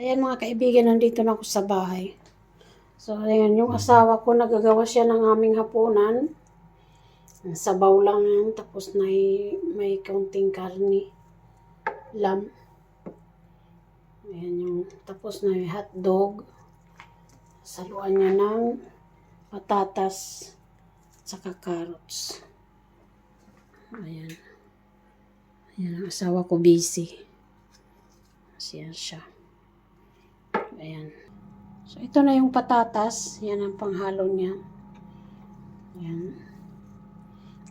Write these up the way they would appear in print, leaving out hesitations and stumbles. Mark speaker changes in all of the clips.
Speaker 1: Ayan mga kaibigan, nandito na ako sa bahay. So, ayan, yung asawa ko, nagagawa siya ng aming hapunan. Sabaw lang yan, tapos may kaunting karni, lamb. Ayan yung, tapos na yung hotdog. Saluan niya ng patatas, saka carrots. Ayan. Ayan, ang asawa ko busy. Siyan siya. Ayan. So, ito na yung patatas. Yan ang panghalo niya. Ayan.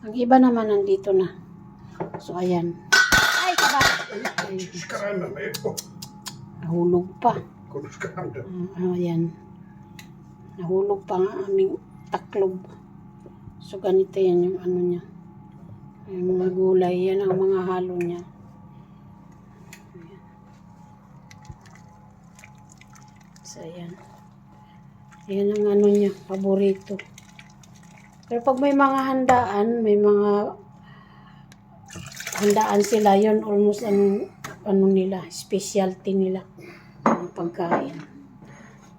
Speaker 1: Ang iba naman nandito na. So, ayan. Ay, kaba! Nahulog pa. Ayan. Nahulog pa nga aming taklob. So, ganito yan yung ano niya. Yung mga gulay. Yan ang mga halo niya. Ayan. So, ayan. Ayan ang ano niya, paborito. Pero pag may mga handaan, may mga handaan sila, yun almost ano nila, specialty nila, ang pagkain.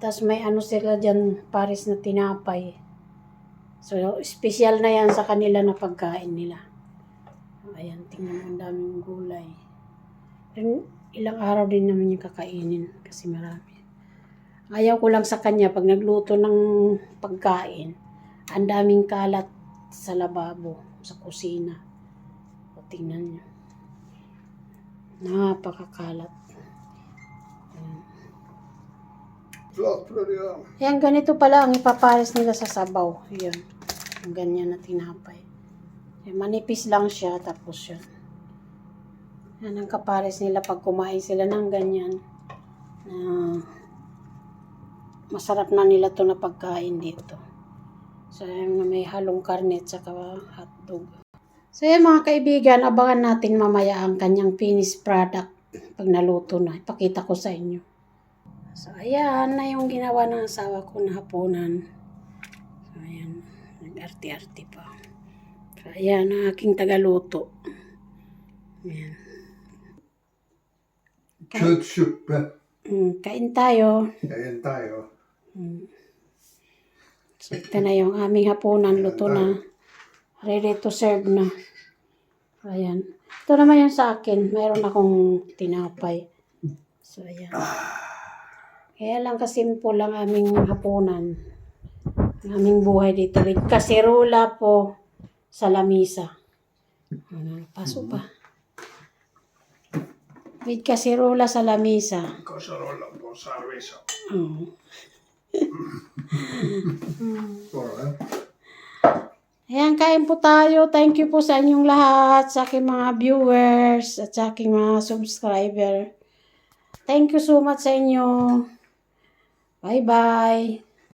Speaker 1: Tapos may ano sila dyan, pares na tinapay. So, special na yan sa kanila na pagkain nila. Ayan, tingnan mo, ang daming gulay. And ilang araw din naman yung kakainin kasi marami. Ayaw ko lang sa kanya, pag nagluto ng pagkain, ang daming kalat sa lababo, sa kusina. O, tingnan nyo. Napakakalat. Ayan, ganito pala ang ipapares nila sa sabaw. Ayan, ang ganyan na tinapay. Ayan, manipis lang siya, tapos yun. Yan ang kapares nila pag kumain sila ng ganyan. Masarap na nila to na pagkain dito. So, may halong karne at saka hotdog. So, yan mga kaibigan, abangan natin mamaya ang kanyang finished product pag naluto na. Ipakita ko sa inyo. So, ayan na yung ginawa ng asawa ko na hapunan. So, ayan. Nag-arti-arti pa. So, ayan ang aking tagaluto. Ayan.
Speaker 2: Köttsuppe.
Speaker 1: Kain tayo.
Speaker 2: Kain tayo.
Speaker 1: So, ito na yung aming hapunan. Luto na. Ready to serve na. Ayan. Ito naman yung sa akin. Mayroon akong tinapay. So, ayan. Kaya lang kasimple lang aming hapunan. Ang aming buhay dito. With kasirola po sa lamisa. Paso pa. With kasirola sa lamisa.
Speaker 2: Kaserolla på servisa.
Speaker 1: Ayan, kain po tayo. Thank you po sa inyong lahat, sa aking mga viewers, at sa aking mga subscriber. Thank you so much sa inyo. Bye-bye.